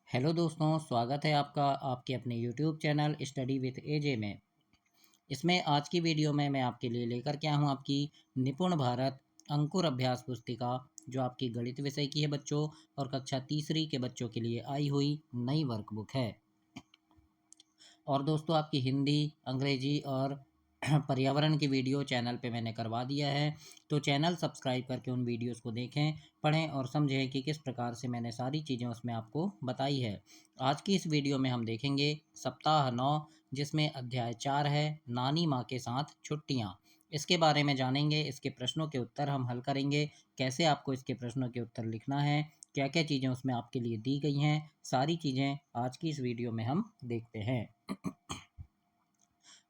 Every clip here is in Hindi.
हेलो दोस्तों, स्वागत है आपका आपके अपने यूट्यूब चैनल स्टडी विथ एजे में। इसमें आज की वीडियो में मैं आपके लिए लेकर के आया हूँ आपकी निपुण भारत अंकुर अभ्यास पुस्तिका, जो आपकी गणित विषय की है बच्चों, और कक्षा तीसरी के बच्चों के लिए आई हुई नई वर्कबुक है। और दोस्तों, आपकी हिंदी, अंग्रेजी और पर्यावरण की वीडियो चैनल पे मैंने करवा दिया है, तो चैनल सब्सक्राइब करके उन वीडियोस को देखें, पढ़ें और समझें कि किस प्रकार से मैंने सारी चीज़ें उसमें आपको बताई है। आज की इस वीडियो में हम देखेंगे सप्ताह 9, जिसमें अध्याय 4 है, नानी माँ के साथ छुट्टियाँ। इसके बारे में जानेंगे, इसके प्रश्नों के उत्तर हम हल करेंगे, कैसे आपको इसके प्रश्नों के उत्तर लिखना है, क्या क्या चीज़ें उसमें आपके लिए दी गई हैं, सारी चीज़ें आज की इस वीडियो में हम देखते हैं।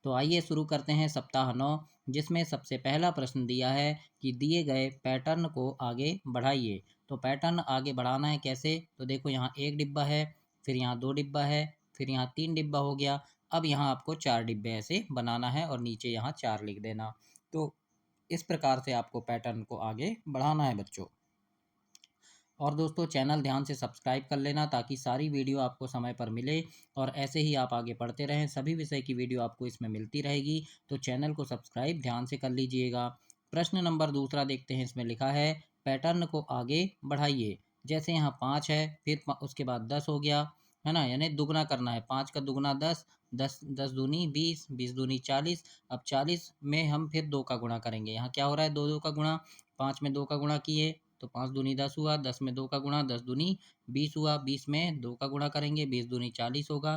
तो आइए शुरू करते हैं सप्ताह 9, जिसमें सबसे पहला प्रश्न दिया है कि दिए गए पैटर्न को आगे बढ़ाइए। तो पैटर्न आगे बढ़ाना है कैसे? तो देखो, यहाँ एक डिब्बा है, फिर यहाँ दो डिब्बा है, फिर यहाँ तीन डिब्बा हो गया। अब यहाँ आपको चार डिब्बे ऐसे बनाना है और नीचे यहाँ चार लिख देना। तो इस प्रकार से आपको पैटर्न को आगे बढ़ाना है बच्चों। और दोस्तों, चैनल ध्यान से सब्सक्राइब कर लेना ताकि सारी वीडियो आपको समय पर मिले और ऐसे ही आप आगे पढ़ते रहें। सभी विषय की वीडियो आपको इसमें मिलती रहेगी, तो चैनल को सब्सक्राइब ध्यान से कर लीजिएगा। प्रश्न नंबर दूसरा देखते हैं। इसमें लिखा है पैटर्न को आगे बढ़ाइए। जैसे यहाँ 5 है, फिर उसके बाद 10 हो गया, है ना, यानी दुगना करना है। 5 का दुगना 10, 10 10 दूनी 20, 20 दूनी 40। अब 40 में हम फिर 2 का गुणा करेंगे। यहाँ क्या हो रहा है, 2 2 का गुणा। 5 में 2 का गुणा किए तो 5 दूनी 10 हुआ, 10 में 2 का गुणा, 10 दूनी 20 हुआ, 20 में 2 का गुणा करेंगे, 20 दूनी 40 होगा।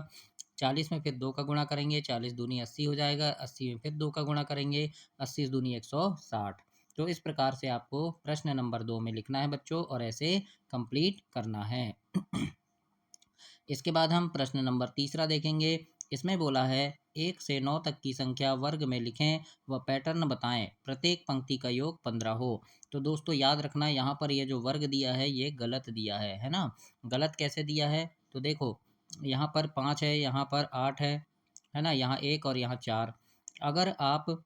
40 में फिर 2 का गुणा करेंगे, 40 दूनी 80 हो जाएगा, 80 में फिर 2 का गुणा करेंगे, 80 दूनी 160। तो इस प्रकार से आपको प्रश्न नंबर 2 में लिखना है बच्चों, और ऐसे कंप्लीट करना है। इसके बाद हम प्रश्न नंबर तीसरा देखेंगे। इसमें बोला है 1 से 9 तक की संख्या वर्ग में लिखें व पैटर्न बताएं, प्रत्येक पंक्ति का योग 15 हो। तो दोस्तों, याद रखना, यहाँ पर ये जो वर्ग दिया है ये गलत दिया है ना। गलत कैसे दिया है? तो देखो, यहाँ पर 5 है, यहाँ पर 8 है ना, यहाँ 1 और यहाँ 4। अगर आप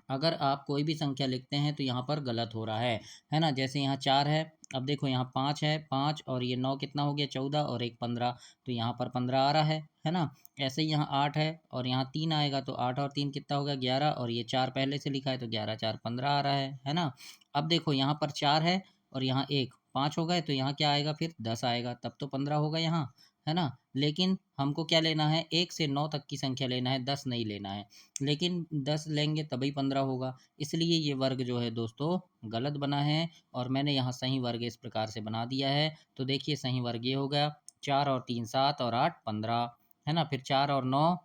अगर आप कोई भी संख्या लिखते हैं तो यहाँ पर गलत हो रहा है ना। जैसे यहाँ 4 है, अब देखो यहाँ 5 है, 5 और ये 9 कितना हो गया, 14 और एक 15, तो यहाँ पर 15 आ रहा है ना। ऐसे ही यहाँ 8 है और यहाँ 3 आएगा, तो 8 और 3 कितना हो गया, 11, और ये 4 पहले से लिखा है तो 11 4 15 आ रहा है ना। अब देखो, यहाँ पर 4 है और यहाँ एक 5 हो गए, तो यहाँ क्या आएगा, फिर 10 आएगा, तब तो 15 होगा यहाँ, है ना। लेकिन हमको क्या लेना है, 1 से 9 तक की संख्या लेना है, 10 नहीं लेना है। लेकिन 10 लेंगे तभी 15 होगा, इसलिए ये वर्ग जो है दोस्तों गलत बना है। और मैंने यहाँ सही वर्ग इस प्रकार से बना दिया है। तो देखिए, सही वर्ग ये हो गया, 4 और 3 7 और 8 15, है ना। फिर 4 और 9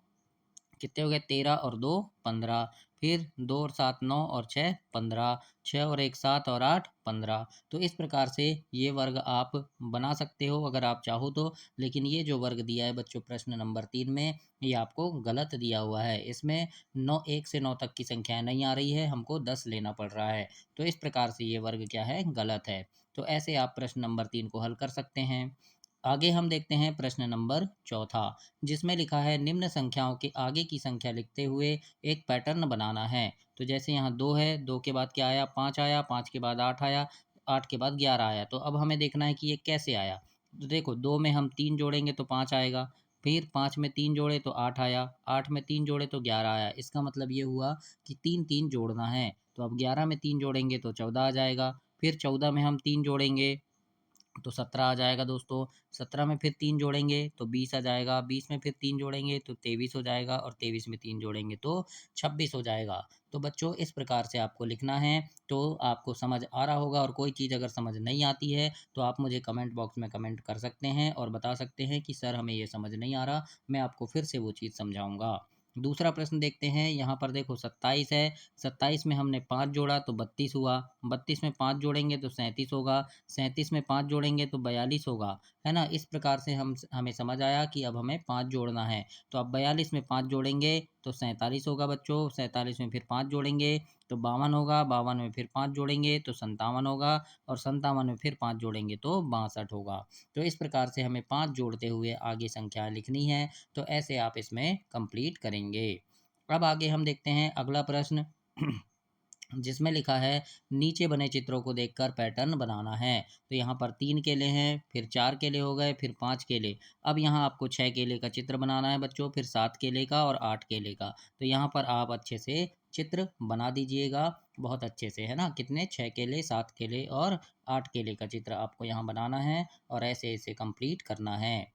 कितने हो गए, 13 और 2 15। फिर 2 और 7 9 और 6 15, 6 और 1 7 और 8 15। तो इस प्रकार से ये वर्ग आप बना सकते हो अगर आप चाहो तो। लेकिन ये जो वर्ग दिया है बच्चों प्रश्न नंबर 3 में, ये आपको गलत दिया हुआ है। इसमें 1 से 9 तक की संख्याएं नहीं आ रही है, हमको 10 लेना पड़ रहा है। तो इस प्रकार से ये वर्ग क्या है, गलत है। तो ऐसे आप प्रश्न नंबर 3 को हल कर सकते हैं। आगे हम देखते हैं प्रश्न नंबर चौथा, जिसमें लिखा है निम्न संख्याओं के आगे की संख्या लिखते हुए एक पैटर्न बनाना है। तो जैसे यहाँ 2 है, 2 के बाद क्या आया, 5 आया, 5 के बाद 8 आया, 8 के बाद 11 आया। तो अब हमें देखना है कि ये कैसे आया। तो देखो, 2 में हम 3 जोड़ेंगे तो 5 आएगा, फिर 5 में 3 जोड़े तो 8 आया, 8 में 3 जोड़े तो 11 आया। इसका मतलब ये हुआ कि 3 3 जोड़ना है। तो अब 11 में 3 जोड़ेंगे तो 14 आ जाएगा, फिर 14 में हम 3 जोड़ेंगे तो 17 आ जाएगा दोस्तों। 17 में फिर 3 जोड़ेंगे तो 20 आ जाएगा, 20 में फिर 3 जोड़ेंगे तो 23 हो जाएगा, और 23 में 3 जोड़ेंगे तो 26 हो जाएगा। तो बच्चों, इस प्रकार से आपको लिखना है। तो आपको समझ आ रहा होगा, और कोई चीज़ अगर समझ नहीं आती है तो आप मुझे कमेंट बॉक्स में कमेंट कर सकते हैं और बता सकते हैं कि सर हमें ये समझ नहीं आ रहा, मैं आपको फिर से वो चीज़ समझाऊंगा। दूसरा प्रश्न देखते हैं। यहाँ पर देखो 27 है, 27 में हमने 5 जोड़ा तो 32 हुआ, 32 में 5 जोड़ेंगे तो 37 होगा, 37 में 5 जोड़ेंगे तो 42 होगा, है ना। इस प्रकार से हमें समझ आया कि अब हमें 5 जोड़ना है। तो अब 42 में 5 जोड़ेंगे तो 47 होगा बच्चों, 47 में फिर 5 जोड़ेंगे तो 52 होगा, 52 में फिर 5 जोड़ेंगे तो 57 होगा, और 57 में फिर 5 जोड़ेंगे तो 62 होगा। तो इस प्रकार से हमें 5 जोड़ते हुए आगे संख्या लिखनी है। तो ऐसे आप इसमें कंप्लीट करेंगे। अब आगे हम देखते हैं अगला प्रश्न। जिसमें लिखा है नीचे बने चित्रों को देखकर पैटर्न बनाना है। तो यहाँ पर 3 केले हैं, फिर 4 केले हो गए, फिर 5 केले। अब यहाँ आपको 6 केले का चित्र बनाना है बच्चों, फिर 7 केले का और 8 केले का। तो यहाँ पर आप अच्छे से चित्र बना दीजिएगा, बहुत अच्छे से, है ना? कितने? 6 केले, 7 केले और 8 केले का चित्र आपको यहाँ बनाना है और ऐसे-ऐसे कंप्लीट करना है।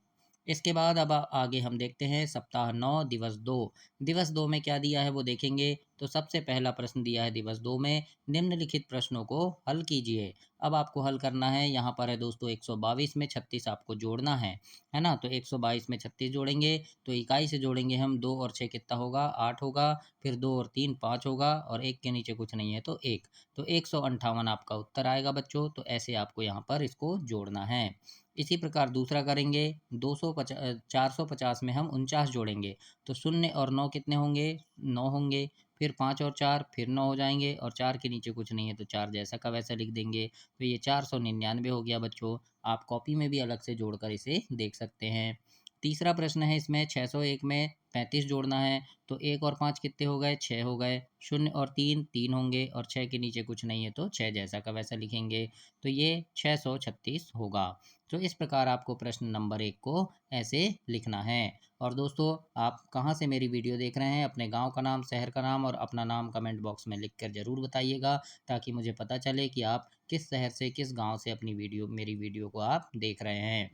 इसके बाद अब आगे हम देखते हैं सप्ताह 9 दिवस 2। दिवस 2 में क्या दिया है वो देखेंगे। तो सबसे पहला प्रश्न दिया है दिवस 2 में, निम्नलिखित प्रश्नों को हल कीजिए। अब आपको हल करना है, यहाँ पर है दोस्तों 122 में 36 आपको जोड़ना है ना? तो 122 में 36 जोड़ेंगे तो इकाई से जोड़ेंगे हम, 2 और 6 कितना होगा? 8 होगा, फिर 2 और 3 5 होगा और 1 के नीचे कुछ नहीं है तो 1। तो 158 आपका उत्तर आएगा बच्चों। तो ऐसे आपको यहाँ पर इसको जोड़ना है। इसी प्रकार दूसरा करेंगे, 450 में हम 49 जोड़ेंगे। तो शून्य और 9 कितने होंगे? 9 होंगे। फिर 5 और 4 फिर 9 हो जाएंगे और 4 के नीचे कुछ नहीं है तो 4 जैसा का वैसा लिख देंगे। तो ये 499 हो गया बच्चों। आप कॉपी में भी अलग से जोड़कर इसे देख सकते हैं। तीसरा प्रश्न है, इसमें 601 में 35 जोड़ना है। तो 1 और 5 कितने हो गए? 6 हो गए। शून्य और 3 3 होंगे और 6 के नीचे कुछ नहीं है तो 6 जैसा का वैसा लिखेंगे। तो ये 636 होगा। तो इस प्रकार आपको प्रश्न नंबर 1 को ऐसे लिखना है। और दोस्तों, आप कहाँ से मेरी वीडियो देख रहे हैं, अपने गांव का नाम, शहर का नाम और अपना नाम कमेंट बॉक्स में लिखकर ज़रूर बताइएगा, ताकि मुझे पता चले कि आप किस शहर से, किस गांव से अपनी वीडियो, मेरी वीडियो को आप देख रहे हैं।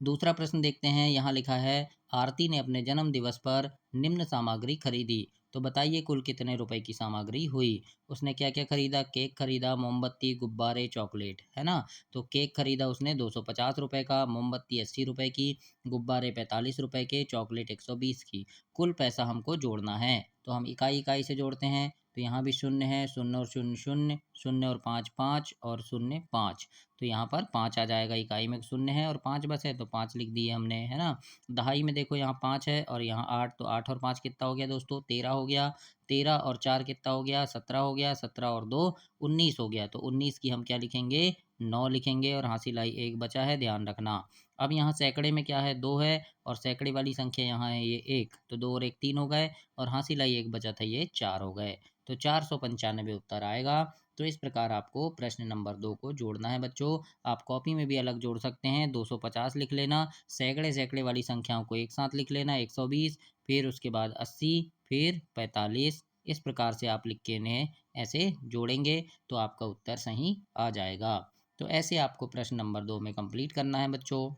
दूसरा प्रश्न देखते हैं। यहाँ लिखा है, आरती ने अपने जन्म दिवस पर निम्न सामग्री खरीदी। तो बताइए कुल कितने रुपए की सामग्री हुई। उसने क्या क्या खरीदा? केक खरीदा, मोमबत्ती, गुब्बारे, चॉकलेट, है ना? तो केक खरीदा उसने 250 रुपए का, मोमबत्ती 80 रुपए की, गुब्बारे 45 रुपए के, चॉकलेट 120 की। कुल पैसा हमको जोड़ना है। तो हम इकाई इकाई से जोड़ते हैं। तो यहाँ भी शून्य है, शून्य और शून्य शून्य, शून्य और 5 5 और शून्य 5। तो यहाँ पर 5 आ जाएगा, इकाई में शून्य है और 5 बस है तो 5 लिख दिए हमने, है ना? दहाई में देखो यहाँ 5 है और यहाँ 8, तो 8 और 5 कितना हो गया दोस्तों? 13 हो गया। 13 और 4 कितना हो गया? 17 हो गया। 17 और 2 19 हो गया। तो 19 की हम क्या लिखेंगे? 9 लिखेंगे और हासिल लाई 1 बचा है, ध्यान रखना। अब यहाँ सैकड़े में क्या है? 2 है और सैकड़े वाली संख्या यहाँ है ये 1, तो 2 और 1 3 हो गए और हासिल लाई 1 बचा था ये 4 हो गए। तो 495 उत्तर आएगा। तो इस प्रकार आपको प्रश्न नंबर 2 को जोड़ना है बच्चों। आप कॉपी में भी अलग जोड़ सकते हैं, 250 लिख लेना, सैकड़े सैकड़े वाली संख्याओं को एक साथ लिख लेना 120, फिर उसके बाद 80, फिर 45। इस प्रकार से आप लिख के इन्हें ऐसे जोड़ेंगे तो आपका उत्तर सही आ जाएगा। तो ऐसे आपको प्रश्न नंबर 2 में कंप्लीट करना है बच्चों।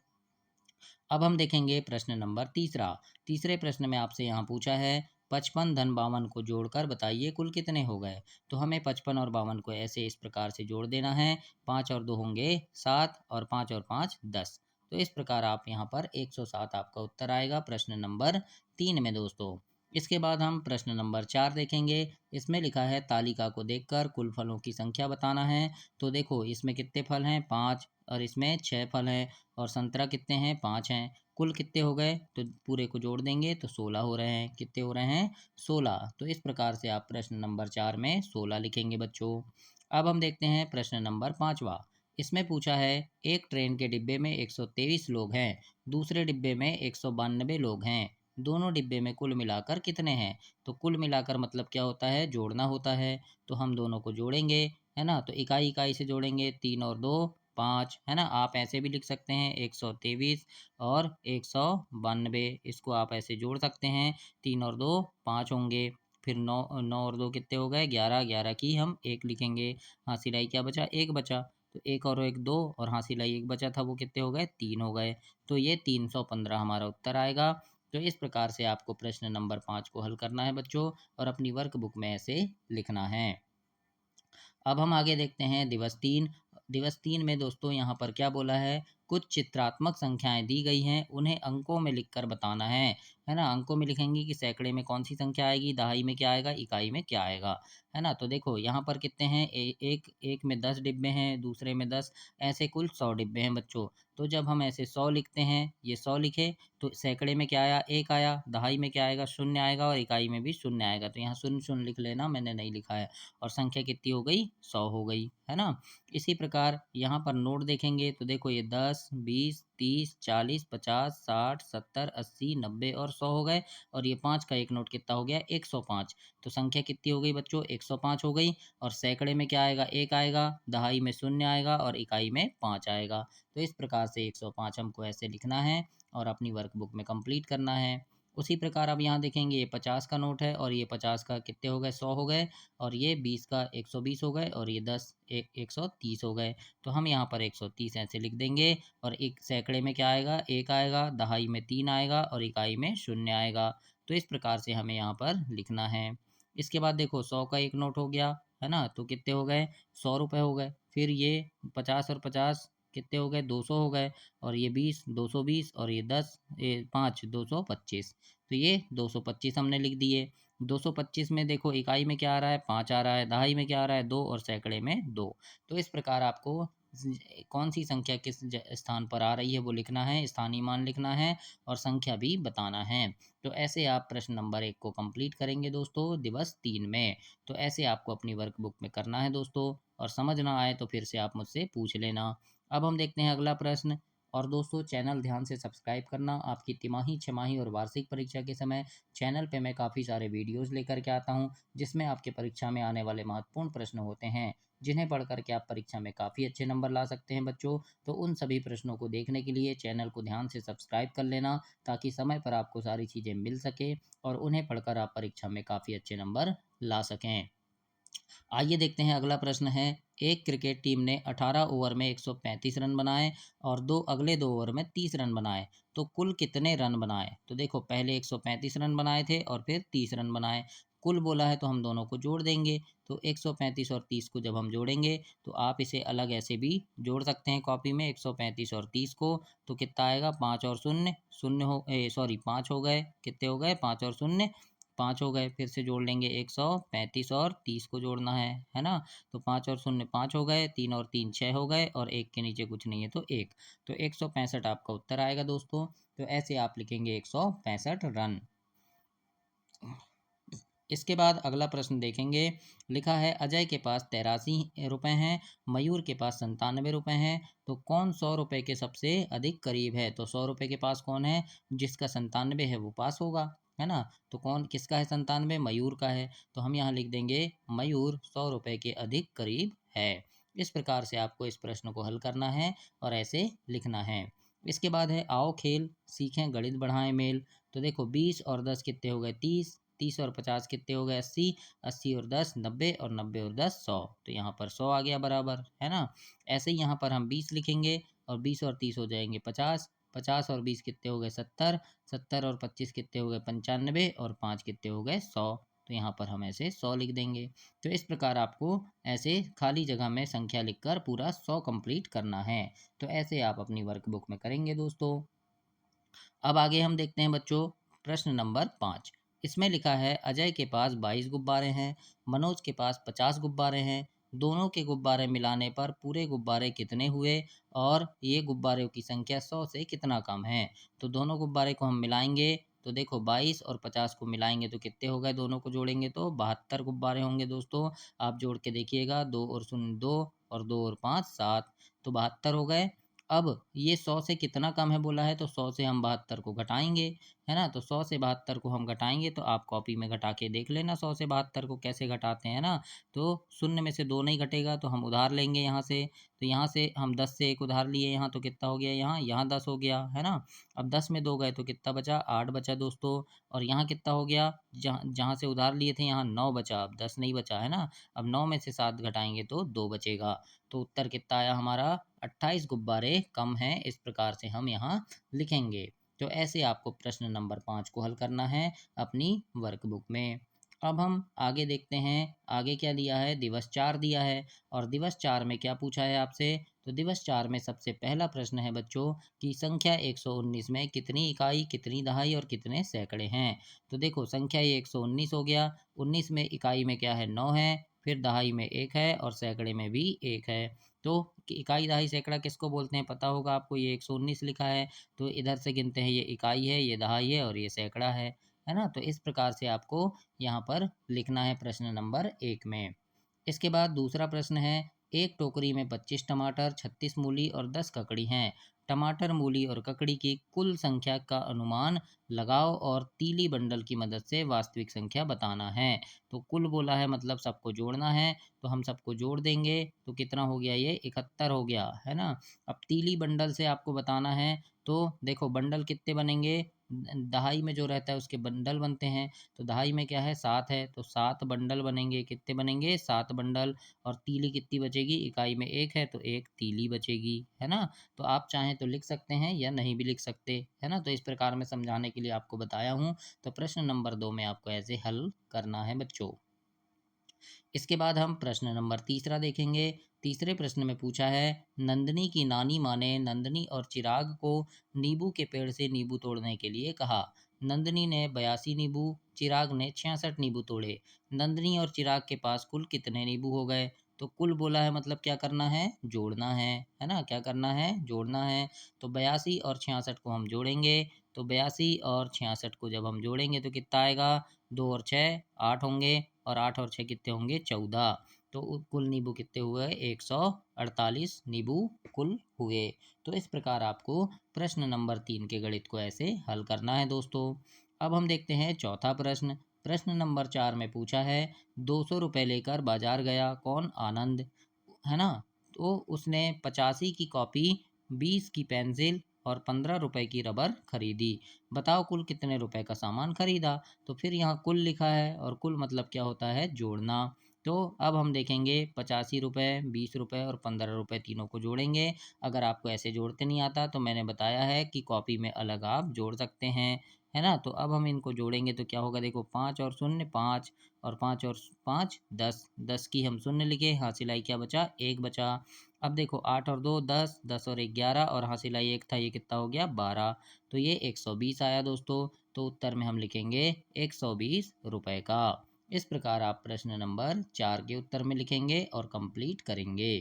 अब हम देखेंगे प्रश्न नंबर तीसरा। तीसरे प्रश्न में आपसे यहाँ पूछा है, 55 धन 52 को जोड़कर बताइए कुल कितने हो गए। तो हमें 55 और 52 को ऐसे इस प्रकार से जोड़ देना है। 5 और 2 होंगे 7 और 5 और 5 10। तो इस प्रकार आप यहाँ पर 107 आपका उत्तर आएगा प्रश्न नंबर 3 में दोस्तों। इसके बाद हम प्रश्न नंबर 4 देखेंगे। इसमें लिखा है, तालिका को देखकर कुल फलों की संख्या बताना है। तो देखो इसमें कितने फल हैं? 5 और इसमें 6 फल हैं और संतरा कितने हैं? 5 हैं। कुल कितने हो गए? तो पूरे को जोड़ देंगे तो 16 हो रहे हैं। कितने हो रहे हैं? 16। तो इस प्रकार से आप प्रश्न नंबर 4 में 16 लिखेंगे बच्चों। अब हम देखते हैं प्रश्न नंबर 5वां। इसमें पूछा है, एक ट्रेन के डिब्बे में 123 लोग हैं, दूसरे डिब्बे में 192 लोग हैं, दोनों डिब्बे में कुल मिलाकर कितने हैं? तो कुल मिलाकर मतलब क्या होता है? जोड़ना होता है। तो हम दोनों को जोड़ेंगे, है ना? तो इकाई इकाई से जोड़ेंगे, 3 और 2 5, है ना? आप ऐसे भी लिख सकते हैं 123 और 192, इसको आप ऐसे जोड़ सकते हैं। 3 और 2 5 होंगे। फिर 9 9 और 2 कितने हो गए? 11, 11 की हम 1 लिखेंगे। हासिल आई क्या बचा? 1 बचा। तो 1 और 1 2 और हासिल आई 1 बचा था, वो कितने हो गए? 3 हो गए। तो ये 315 हमारा उत्तर आएगा। तो इस प्रकार से आपको प्रश्न नंबर 5 को हल करना है बच्चों और अपनी वर्क बुक में ऐसे लिखना है। अब हम आगे देखते हैं दिवस 3। दिवस 3 में दोस्तों यहाँ पर क्या बोला है, कुछ चित्रात्मक संख्याएं दी गई हैं, उन्हें अंकों में लिखकर बताना है ना? अंकों में लिखेंगे कि सैकड़े में कौन सी संख्या आएगी, दहाई में क्या आएगा, इकाई में क्या आएगा, है ना? तो देखो यहाँ पर कितने हैं, एक में 10 डिब्बे हैं, दूसरे में 10, ऐसे कुल 100 डिब्बे हैं बच्चों। तो जब हम ऐसे 100 लिखते हैं, ये 100 लिखे तो सैकड़े में क्या आया? 1 आया, दहाई में क्या आएगा? 0 आएगा और इकाई में भी 0 आएगा। तो यहाँ 0 0 लिख लेना, मैंने नहीं लिखा है। और संख्या कितनी हो गई? 100 हो गई, है ना? इसी प्रकार यहाँ पर नोट देखेंगे तो देखो ये 10, 10, 20, 30, 40, 50, 60, 70, 80, 90 और 100 हो गए। और ये 5 का एक नोट कितना हो गया? 105। तो संख्या कितनी हो गई बच्चों? 105 हो गई। और सैकड़े में क्या आएगा? 1 आएगा, दहाई में 0 आएगा और इकाई में 5 आएगा। तो इस प्रकार से 105 हमको ऐसे लिखना है और अपनी वर्कबुक में कंप्लीट करना है। उसी प्रकार अब यहाँ देखेंगे, ये 50 का नोट है और ये 50 का कितने हो गए? 100 हो गए। और ये 20 का 120 हो गए और ये 10 130 हो गए। तो हम यहाँ पर 130 ऐसे लिख देंगे। और एक सैकड़े में क्या आएगा? 1 आएगा, दहाई में 3 आएगा और इकाई में 0 आएगा। तो इस प्रकार से हमें यहाँ पर लिखना है। इसके बाद देखो, 100 का एक नोट हो गया, है ना? तो कितने हो गए? 100 रुपये हो गए। फिर ये 50 और 50 कितने हो गए? 200 हो गए। और ये 20 220 और ये 10 5 225। तो ये 225 हमने लिख दिए। 225 में देखो, इकाई में क्या आ रहा है? 5 आ रहा है, दहाई में क्या आ रहा है? 2 और सैकड़े में 2। तो इस प्रकार आपको कौन सी संख्या किस स्थान पर आ रही है वो लिखना है, स्थानीय मान लिखना है और संख्या भी बताना है। तो ऐसे आप प्रश्न नंबर 1 को कंप्लीट करेंगे दोस्तों दिवस 3 में। तो ऐसे आपको अपनी वर्कबुक में करना है दोस्तों। और समझ ना आए तो फिर से आप मुझसे पूछ लेना। अब हम देखते हैं अगला प्रश्न। और दोस्तों, चैनल ध्यान से सब्सक्राइब करना। आपकी तिमाही, छमाही और वार्षिक परीक्षा के समय चैनल पे मैं काफ़ी सारे वीडियोस लेकर के आता हूँ, जिसमें आपके परीक्षा में आने वाले महत्वपूर्ण प्रश्न होते हैं, जिन्हें पढ़ करके आप परीक्षा में काफ़ी अच्छे नंबर ला सकते हैं बच्चों। तो उन सभी प्रश्नों को देखने के लिए चैनल को ध्यान से सब्सक्राइब कर लेना, ताकि समय पर आपको सारी चीज़ें मिल सके और उन्हें पढ़कर आप परीक्षा में काफ़ी अच्छे नंबर ला सकें। आइए देखते हैं, अगला प्रश्न है। एक क्रिकेट टीम ने 18 ओवर में 135 रन बनाए और अगले दो ओवर में 30 रन बनाए, तो कुल कितने रन बनाए? तो देखो, पहले 135 रन बनाए थे और फिर 30 रन बनाए। कुल बोला है तो हम दोनों को जोड़ देंगे। तो 135 और 30 को जब हम जोड़ेंगे तो आप इसे अलग ऐसे भी जोड़ सकते हैं कॉपी में, 135 और 30 को। तो कितना आएगा? 5 और शून्य, शून्य हो, सॉरी 5 हो गए। कितने हो गए? 5 और शून्य 5 हो गए। फिर से जोड़ लेंगे, 135 और 30 को जोड़ना है ना? तो 5 और शून्य 5 हो गए, 3 और 3 6 हो गए और 1 के नीचे कुछ नहीं है तो 1। तो 165 आपका उत्तर आएगा दोस्तों। तो ऐसे आप लिखेंगे 165 रन। इसके बाद अगला प्रश्न देखेंगे। लिखा है, अजय के पास 83 रुपये हैं, मयूर के पास 97 रुपये हैं, तो कौन 100 रुपये के सबसे अधिक करीब है? तो 100 रुपये के पास कौन है? जिसका 97 है वो पास होगा, है ना? तो कौन, किसका है 97? मयूर का है। तो हम यहाँ लिख देंगे, मयूर 100 रुपये के अधिक करीब है। इस प्रकार से आपको इस प्रश्न को हल करना है और ऐसे लिखना है। इसके बाद है, आओ खेल सीखें गणित बढ़ाएं मेल। तो देखो, 20 और 10 कितने हो गए? 30, 30 और 50 कितने हो गए? 80, 80 और 10 90 और 90 और 10 100। तो यहाँ पर 100 आ गया बराबर, है ना? ऐसे ही यहाँ पर हम 20 लिखेंगे और 20 और 30 हो जाएंगे 50, 50 और 20 कितने हो गए? 70, 70 और 25 कितने हो गए? 95 और 5 कितने हो गए? 100। तो यहाँ पर हम ऐसे 100 लिख देंगे। तो इस प्रकार आपको ऐसे खाली जगह में संख्या लिखकर पूरा 100 कंप्लीट करना है। तो ऐसे आप अपनी वर्कबुक में करेंगे दोस्तों। अब आगे हम देखते हैं बच्चों, प्रश्न नंबर 5। इसमें लिखा है, अजय के पास 22 गुब्बारे हैं, मनोज के पास 50 गुब्बारे हैं, दोनों के गुब्बारे मिलाने पर पूरे गुब्बारे कितने हुए और ये गुब्बारों की संख्या 100 से कितना कम है? तो दोनों गुब्बारे को हम मिलाएंगे। तो देखो, 22 और 50 को मिलाएंगे तो कितने हो गए? दोनों को जोड़ेंगे तो 72 गुब्बारे होंगे दोस्तों। आप जोड़ के देखिएगा, 2 और शून्य 2 और 2 और 5 7, तो 72 हो गए। अब ये 100 से कितना कम है बोला है, तो 100 से हम 72 को घटाएंगे, है ना? तो 100 से 72 को हम घटाएंगे तो आप कॉपी में घटा के देख लेना 100 से 72 को कैसे घटाते हैं ना। तो शून्य में से 2 नहीं घटेगा तो हम उधार लेंगे यहाँ से। तो यहाँ से हम 10 से एक उधार लिए, यहाँ तो कितना हो गया? यहाँ 10 हो गया, है ना? अब 10 में 2 गए तो कितना बचा? 8 बचा दोस्तों। और यहाँ कितना हो गया? जहाँ जहाँ से उधार लिए थे यहाँ 9 बचा, अब 10 नहीं बचा, है ना? अब 9 में से 7 घटाएंगे तो 2 बचेगा। तो उत्तर कितना आया हमारा? 28 गुब्बारे कम हैं। इस प्रकार से हम यहाँ लिखेंगे। तो ऐसे आपको प्रश्न नंबर 5 को हल करना है अपनी वर्कबुक में। अब हम आगे देखते हैं, आगे क्या दिया है? दिवस 4 दिया है। और दिवस 4 में क्या पूछा है आपसे? तो दिवस 4 में सबसे पहला प्रश्न है बच्चों कि संख्या 119 में कितनी इकाई, कितनी दहाई और कितने सैकड़े हैं? तो देखो, संख्या ये 119 हो गया, 19 में इकाई में क्या है? 9 है, फिर दहाई में 1 है और सैकड़े में भी 1 है। तो इकाई दहाई सैकड़ा किसको बोलते हैं पता होगा आपको? ये 119 लिखा है तो इधर से गिनते हैं, ये इकाई है, ये दहाई है और ये सैकड़ा है ना? तो इस प्रकार से आपको यहाँ पर लिखना है प्रश्न नंबर 1 में। इसके बाद दूसरा प्रश्न है, एक टोकरी में 25 टमाटर, 36 मूली और 10 ककड़ी हैं, टमाटर, मूली और ककड़ी की कुल संख्या का अनुमान लगाओ और तीली बंडल की मदद से वास्तविक संख्या बताना है। तो कुल बोला है मतलब सबको जोड़ना है, तो हम सबको जोड़ देंगे तो कितना हो गया, ये 71 हो गया, है ना। अब तीली बंडल से आपको बताना है, तो देखो बंडल कितने बनेंगे, दहाई में जो रहता है उसके बंडल बनते हैं, तो दहाई में क्या है 7 है, तो 7 बंडल बनेंगे, कितने बनेंगे 7 बंडल। और तीली कितनी बचेगी, इकाई में 1 है तो 1 तीली बचेगी, है ना। तो आप चाहें तो लिख सकते हैं या नहीं भी लिख सकते, है ना। तो इस प्रकार मैं समझाने के लिए आपको बताया हूँ। तो प्रश्न नंबर 2 में आपको ऐसे हल करना है बच्चों। इसके बाद हम प्रश्न नंबर तीसरा देखेंगे। तीसरे प्रश्न में पूछा है, नंदनी की नानी माँ ने नंदनी और चिराग को नींबू के पेड़ से नींबू तोड़ने के लिए कहा। नंदनी ने 82 नींबू, चिराग ने 66 नींबू तोड़े। नंदनी और चिराग के पास कुल कितने नींबू हो गए। तो कुल बोला है मतलब क्या करना है, जोड़ना है ना। क्या करना है, जोड़ना है। तो 82 और 66 को हम जोड़ेंगे, तो 82 और 66 को जब हम जोड़ेंगे तो कितना आएगा, 2 और 6 8 होंगे, और 8 और 6 कितने होंगे, 14। तो कुल नींबू कितने हुए, 148 नींबू कुल हुए। तो इस प्रकार आपको प्रश्न नंबर 3 के गणित को ऐसे हल करना है दोस्तों। अब हम देखते हैं चौथा प्रश्न। प्रश्न नंबर 4 में पूछा है, 200 रुपये लेकर बाजार गया कौन आनंद, है ना। तो उसने 85 की कॉपी, 20 की पेंसिल और 15 रुपए की रबर खरीदी। बताओ कुल कितने रुपए का सामान खरीदा। तो फिर यहाँ कुल लिखा है, और कुल मतलब क्या होता है, जोड़ना। तो अब हम देखेंगे 85 रुपये, 20 रुपये और 15 रुपये तीनों को जोड़ेंगे। अगर आपको ऐसे जोड़ते नहीं आता तो मैंने बताया है कि कॉपी में अलग आप जोड़ सकते हैं, है ना। तो अब हम इनको जोड़ेंगे तो क्या होगा, देखो 5 और शून्य 5, और 5 और 5 10, 10 की हम शून्य लिखे, हाँ सिलाई क्या बचा, 1 बचा। अब देखो 8 और 2 10, 10 और 1 11, और हाँ सिलाई 1 था, ये कितना हो गया 12। तो ये 120 आया दोस्तों। तो उत्तर में हम लिखेंगे 120 रुपए का। इस प्रकार आप प्रश्न नंबर 4 के उत्तर में लिखेंगे और कंप्लीट करेंगे।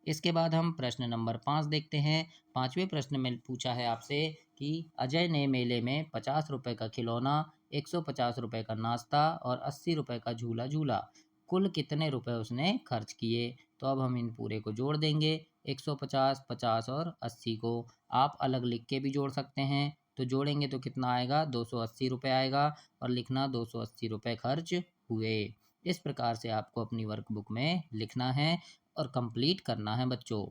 इसके बाद हम प्रश्न नंबर 5 देखते हैं। पांचवें प्रश्न में पूछा है आपसे कि अजय ने मेले में 50 रुपए का खिलौना, 150 रुपए का नाश्ता और 80 रुपए का झूला झूला। कुल कितने रुपए उसने खर्च किए। तो अब हम इन पूरे को जोड़ देंगे, 150, 50 और 80 को आप अलग लिख के भी जोड़ सकते हैं। तो जोड़ेंगे तो कितना आएगा, 280 रुपये आएगा, और लिखना 280 रुपये खर्च हुए। इस प्रकार से आपको अपनी वर्कबुक में लिखना है और कंप्लीट करना है बच्चों।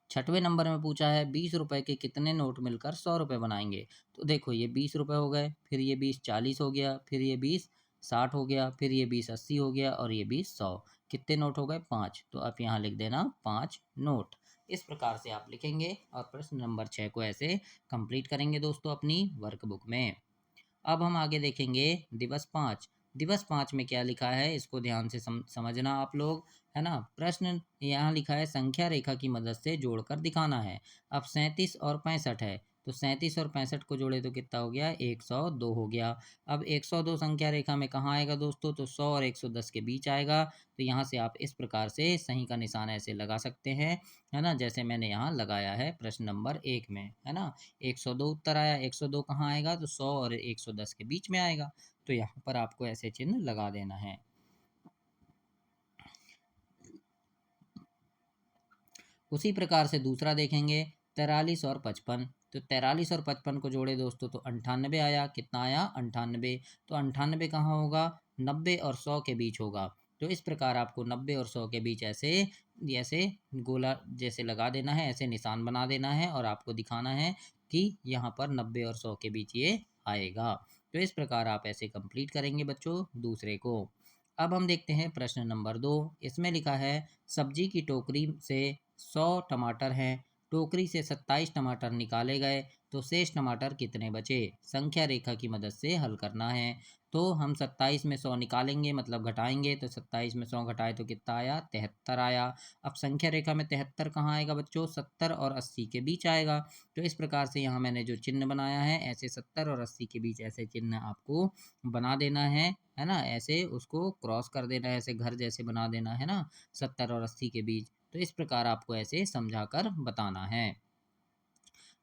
छठवें नंबर में पूछा है, 20 रुपए के कितने नोट मिलकर 100 रुपये बनाएंगे। तो देखो ये 20 रुपये हो गए, फिर ये 20 40 हो गया, फिर ये 20 60 हो गया, फिर ये 20 80 हो गया, और ये 20 100। कितने नोट हो गए, 5। तो आप यहाँ लिख देना 5 नोट। इस प्रकार से आप लिखेंगे और प्रश्न नंबर 6 को ऐसे कंप्लीट करेंगे दोस्तों अपनी वर्कबुक में। अब हम आगे देखेंगे दिवस 5। दिवस 5 में क्या लिखा है, इसको ध्यान से समझना आप लोग, है ना। प्रश्न यहाँ लिखा है, संख्या रेखा की मदद से जोड़कर दिखाना है। अब 37 और 65 है, तो 37 और 65 को जोड़े तो कितना हो गया, 102 हो गया। अब 102 संख्या रेखा में कहाँ आएगा दोस्तों, तो 100 और 110 के बीच आएगा। तो यहाँ से आप इस प्रकार से सही का निशान ऐसे लगा सकते हैं, है ना, जैसे मैंने यहाँ लगाया है प्रश्न नंबर 1 में, है ना। 102 उत्तर आया, 102 कहाँ आएगा, तो 100 और 110 के बीच में आएगा। तो यहाँ पर आपको ऐसे चिन्ह लगा देना है। उसी प्रकार से दूसरा देखेंगे, 43 और 55। तो 43 और 55 को जोड़े दोस्तों तो 98 आया, कितना आया 98। तो 98 कहाँ होगा, 90 और 100 के बीच होगा। तो इस प्रकार आपको 90 और 100 के बीच ऐसे ऐसे गोला जैसे लगा देना है, ऐसे निशान बना देना है, और आपको दिखाना है कि यहाँ पर 90 और 100 के बीच ये आएगा। तो इस प्रकार आप ऐसे कंप्लीट करेंगे बच्चों दूसरे को। अब हम देखते हैं प्रश्न नंबर 2। इसमें लिखा है, सब्जी की टोकरी से 100 टमाटर हैं, टोकरी से 27 टमाटर निकाले गए, तो शेष टमाटर कितने बचे। संख्या रेखा की मदद से हल करना है। तो हम 27 में 100 निकालेंगे मतलब घटाएंगे, तो 27 में 100 घटाए तो कितना आया, 73 आया। अब संख्या रेखा में 73 कहाँ आएगा बच्चों, 70 और 80 के बीच आएगा। तो इस प्रकार से यहाँ मैंने जो चिन्ह बनाया है, ऐसे 70 और 80 के बीच ऐसे चिन्ह आपको बना देना है ना। ऐसे उसको क्रॉस कर देना है, ऐसे घर जैसे बना देना है ना, 70 और 80 के बीच। तो इस प्रकार आपको ऐसे समझाकर बताना है।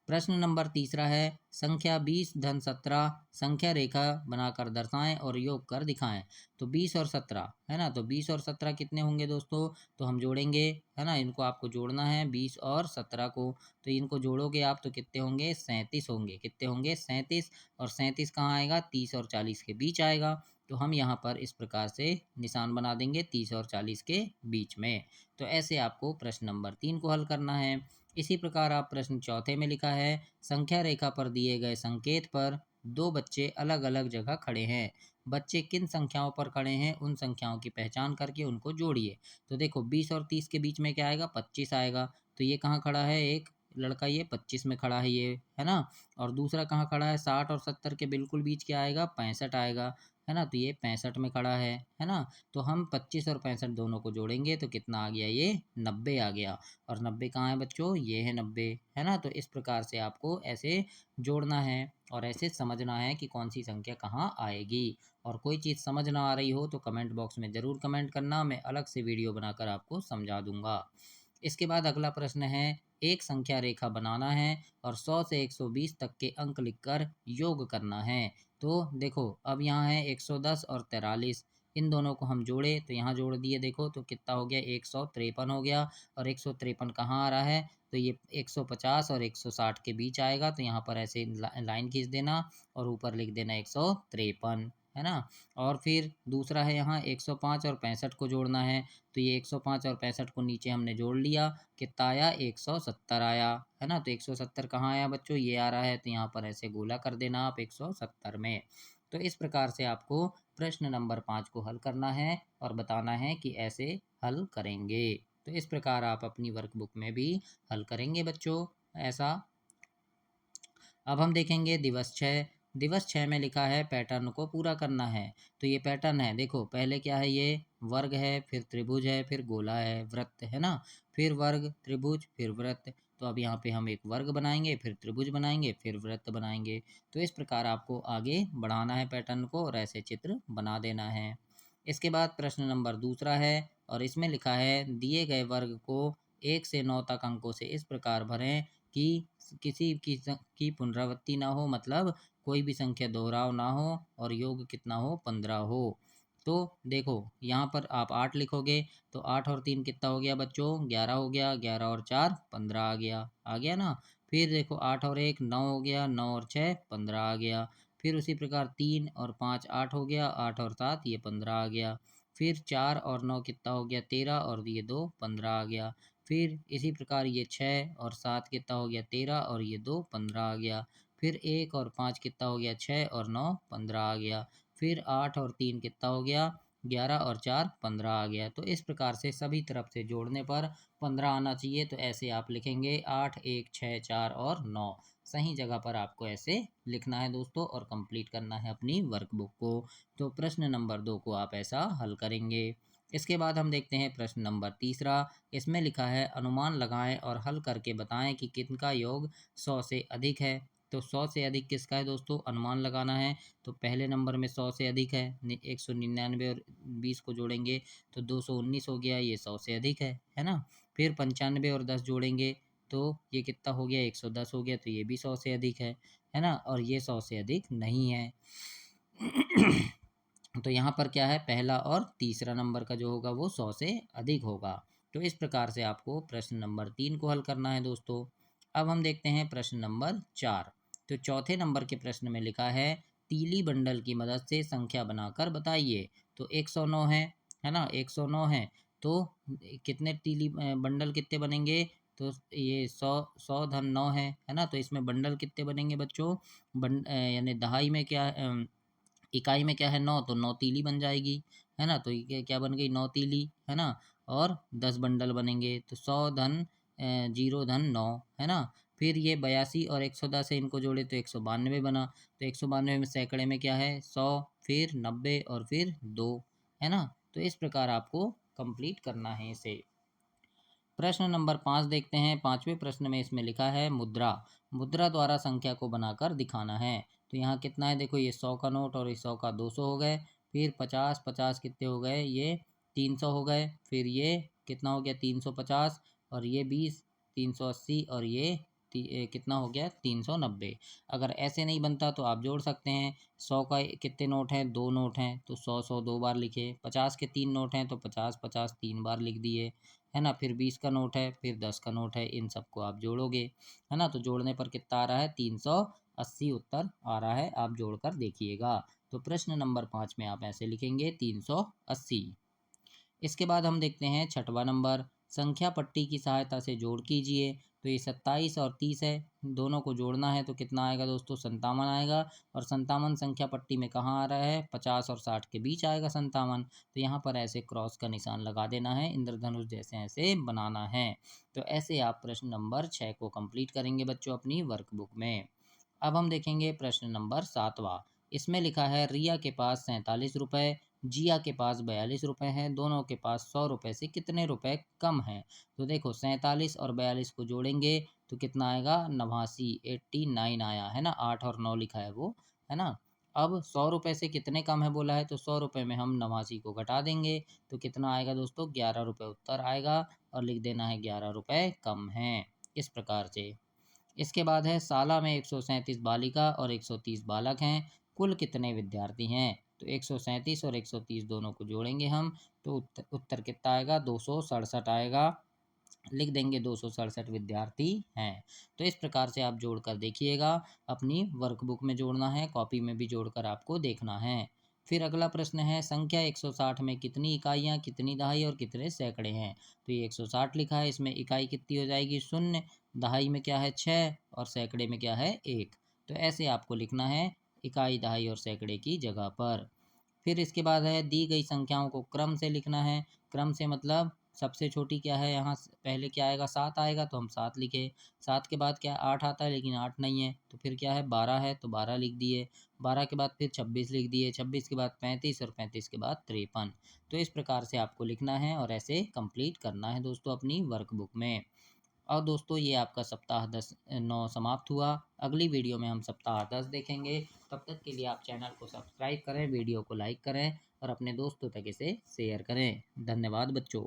प्रश्न नंबर तीसरा है संख्या 20 धन 17 संख्या रेखा बनाकर दर्शाएं और योग कर दिखाएं। तो 20 और 17 है ना, तो 20 और 17 कितने होंगे दोस्तों, तो हम जोड़ेंगे, है ना, इनको आपको जोड़ना है 20 और 17 को। तो इनको जोड़ोगे आप तो कितने होंगे, 37 होंगे। कितने होंगे, 37। और 37 कहाँ आएगा, 30 और 40 के बीच आएगा। तो हम यहाँ पर इस प्रकार से निशान बना देंगे 30 और 40 के बीच में। तो ऐसे आपको प्रश्न नंबर 3 को हल करना है। इसी प्रकार आप प्रश्न चौथे में लिखा है संख्या रेखा पर दिए गए संकेत पर दो बच्चे अलग अलग जगह खड़े हैं। बच्चे किन संख्याओं पर खड़े हैं उन संख्याओं की पहचान करके उनको जोड़िए। तो देखो 20 और 30 के बीच में क्या आएगा, 25 आएगा। तो ये कहाँ खड़ा है, एक लड़का ये 25 में खड़ा है, ये है ना। और दूसरा कहाँ खड़ा है, 60 और 70 के बिल्कुल बीच क्या आएगा, 65 आएगा, है ना। तो ये 65 में खड़ा है ना। तो हम 25 और 65 दोनों को जोड़ेंगे तो कितना आ गया, ये 90 आ गया। और 90 कहाँ है बच्चों, ये है 90, है ना। तो इस प्रकार से आपको ऐसे जोड़ना है और ऐसे समझना है कि कौन सी संख्या कहाँ आएगी। और कोई चीज़ समझ ना आ रही हो तो कमेंट बॉक्स में ज़रूर कमेंट करना, मैं अलग से वीडियो बनाकर आपको समझा दूंगा। इसके बाद अगला प्रश्न है एक संख्या रेखा बनाना है और 100 से 120 तक के अंक लिखकर योग करना है। तो देखो अब यहाँ है 110 और 43, इन दोनों को हम जोड़े तो यहाँ जोड़ दिए, देखो तो कितना हो गया, 153 हो गया। और 153 कहाँ आ रहा है, तो ये 150 और 160 के बीच आएगा। तो यहाँ पर ऐसे लाइन खींच देना और ऊपर लिख देना 153, है ना। और फिर दूसरा है यहाँ 105 और 65 को जोड़ना है। तो ये 105 और 65 को नीचे हमने जोड़ लिया, कितना आया, 170 आया, है ना। तो 170 कहाँ आया बच्चों, ये आ रहा है। तो यहाँ पर ऐसे गोला कर देना आप 170 में। तो इस प्रकार से आपको प्रश्न नंबर 5 को हल करना है और बताना है कि ऐसे हल करेंगे। तो इस प्रकार आप अपनी वर्कबुक में भी हल करेंगे बच्चों ऐसा। अब हम देखेंगे दिवस 6। दिवस 6 में लिखा है पैटर्न को पूरा करना है। तो ये पैटर्न है, देखो पहले क्या है, ये वर्ग है, फिर त्रिभुज है, फिर गोला है, वृत्त, है ना। फिर वर्ग, त्रिभुज, फिर वृत्त। तो अब यहाँ पे हम एक वर्ग बनाएंगे, फिर त्रिभुज बनाएंगे, फिर वृत्त बनाएंगे। तो इस प्रकार आपको आगे बढ़ाना है पैटर्न को और ऐसे चित्र बना देना है। इसके बाद प्रश्न नंबर दूसरा है और इसमें लिखा है दिए गए वर्ग को 1 से 9 तक अंकों से इस प्रकार भरें कि किसी की पुनरावृत्ति ना हो, मतलब कोई भी संख्या दोहराव ना हो और योग कितना हो, 15 हो। तो देखो यहाँ पर आप 8 लिखोगे तो 8 और 3 कितना हो गया बच्चों, 11 हो गया। 11 और 4 15 आ गया ना। फिर देखो 8 और 1 9 हो गया, 9 और 6 15 आ गया। फिर उसी प्रकार 3 और 5 8 हो गया, 8 और 7 ये 15 आ गया। फिर 4 और 9 कितना हो गया, 13 और ये 2 15 आ गया। फिर इसी प्रकार ये 6 और 7 कितना हो गया, 13 और ये 2 15 आ गया। फिर 1 और 5 कितना हो गया, 6 और 9 15 आ गया। फिर 8 और 3 कितना हो गया, 11 और 4 15 आ गया। तो इस प्रकार से सभी तरफ से जोड़ने पर 15 आना चाहिए। तो ऐसे आप लिखेंगे 8 1 6 4 और 9, सही जगह पर आपको ऐसे लिखना है दोस्तों और कंप्लीट करना है अपनी वर्कबुक को। तो प्रश्न नंबर 2 को आप ऐसा हल करेंगे। इसके बाद हम देखते हैं प्रश्न नंबर तीसरा। इसमें लिखा है अनुमान लगाएं और हल करके बताएं कि किनका योग 100 से अधिक है। तो 100 से अधिक किसका है दोस्तों, अनुमान लगाना है। तो पहले नंबर में 100 से अधिक है, 199 और 20 को जोड़ेंगे तो 219 हो गया, ये 100 से अधिक है ना। फिर 95 और 10 जोड़ेंगे तो ये कितना हो गया, 110 हो गया। तो ये भी 100 से अधिक है ना। और ये 100 से अधिक नहीं है। तो यहाँ पर क्या है, पहला और तीसरा नंबर का जो होगा वो 100 से अधिक होगा। तो इस प्रकार से आपको प्रश्न नंबर 3 को हल करना है दोस्तों। अब हम देखते हैं प्रश्न नंबर 4। तो चौथे नंबर के प्रश्न में लिखा है तीली बंडल की मदद से संख्या बनाकर बताइए। तो 109 है ना, 109 है। तो कितने तीली बंडल कितने बनेंगे, तो ये 100 धन 9 है ना। तो इसमें बंडल कितने बनेंगे बच्चों, यानी दहाई में क्या इकाई में क्या है, 9, तो 9 तीली बन जाएगी, है ना। तो ये क्या बन गई, 9 तीली, है ना। और 10 बंडल बनेंगे तो 100 धन 0 धन 9, है ना। फिर ये 82 और 110 है, इनको जोड़े तो 192 बना। तो 192 में सैकड़े में क्या है, 100, फिर 90 और फिर 2, है ना। तो इस प्रकार आपको कंप्लीट करना है इसे। प्रश्न नंबर 5 देखते हैं। पांचवें प्रश्न में इसमें लिखा है मुद्रा, मुद्रा द्वारा संख्या को बनाकर दिखाना है। तो यहाँ कितना है, देखो ये 100 का नोट और ये 100 का 200 हो गए। फिर 50 50 कितने हो गए, ये 300 हो गए। फिर ये कितना हो गया, 350। और ये 20 380 और ये कितना हो गया 390। अगर ऐसे नहीं बनता तो आप जोड़ सकते हैं। 100 का कितने नोट हैं, 2 नोट हैं तो 100 100 2 बार लिखे। 50 के 3 नोट हैं तो 50 50 3 बार लिख दिए, है ना। फिर 20 का नोट है, फिर 10 का नोट है, इन सबको आप जोड़ोगे, है ना। तो जोड़ने पर कितना आ रहा है, 380 उत्तर आ रहा है। आप जोड़कर देखिएगा। तो प्रश्न नंबर 5 में आप ऐसे लिखेंगे 380। इसके बाद हम देखते हैं छठवां नंबर, संख्या पट्टी की सहायता से जोड़ कीजिए। तो ये 27 और 30 है, दोनों को जोड़ना है तो कितना आएगा दोस्तों, 57 आएगा। और 57 संख्या पट्टी में कहाँ आ रहा है, 50 और 60 के बीच आएगा 57। तो यहाँ पर ऐसे क्रॉस का निशान लगा देना है, इंद्रधनुष जैसे ऐसे बनाना है। तो ऐसे आप प्रश्न नंबर 6 को कंप्लीट करेंगे बच्चों अपनी वर्कबुक में। अब हम देखेंगे प्रश्न नंबर 7वां। इसमें लिखा है रिया के पास 47 रुपये, जिया के पास 42 रुपये हैं, दोनों के पास 100 रुपये से कितने रुपए कम हैं। तो देखो 47 और 42 को जोड़ेंगे तो कितना आएगा, 89, 89 आया, है ना। 8 और 9 लिखा है वो, है ना। अब 100 रुपये से कितने कम है बोला है, तो 100 रुपये में हम 89 को घटा देंगे तो कितना आएगा दोस्तों, 11 रुपये उत्तर आएगा। और लिख देना है 11 रुपये कम हैं, इस प्रकार से। इसके बाद है शाला में 137 बालिका और 130 बालक हैं, कुल कितने विद्यार्थी हैं। तो 137 और 130 दोनों को जोड़ेंगे हम तो उत्तर कितना आएगा, 267 आएगा। लिख देंगे 267 विद्यार्थी हैं। तो इस प्रकार से आप जोड़कर देखिएगा, अपनी वर्कबुक में जोड़ना है, कॉपी में भी जोड़कर आपको देखना है। फिर अगला प्रश्न है, संख्या 160 में कितनी इकाइयाँ, कितनी दहाई और कितने सैकड़े हैं। तो ये 160 लिखा है, इसमें इकाई कितनी हो जाएगी, 0। दहाई में क्या है, 6। और सैकड़े में क्या है, 1। तो ऐसे आपको लिखना है, इकाई दहाई और सैकड़े की जगह पर। फिर इसके बाद है, दी गई संख्याओं को क्रम से लिखना है। क्रम से मतलब सबसे छोटी क्या है, यहाँ पहले क्या आएगा, 7 आएगा तो हम 7 लिखे। 7 के बाद क्या 8 आता है, लेकिन 8 नहीं है, तो फिर क्या है, 12 है तो 12 लिख दिए। 12 के बाद फिर 26 लिख दिए, 26 के बाद 35 और 35 के बाद 53। तो इस प्रकार से आपको लिखना है और ऐसे कंप्लीट करना है दोस्तों अपनी वर्कबुक में। और दोस्तों ये आपका सप्ताह 9 समाप्त हुआ। अगली वीडियो में हम सप्ताह 10 देखेंगे। तब तक के लिए आप चैनल को सब्सक्राइब करें, वीडियो को लाइक करें और अपने दोस्तों तक इसे शेयर करें। धन्यवाद बच्चों।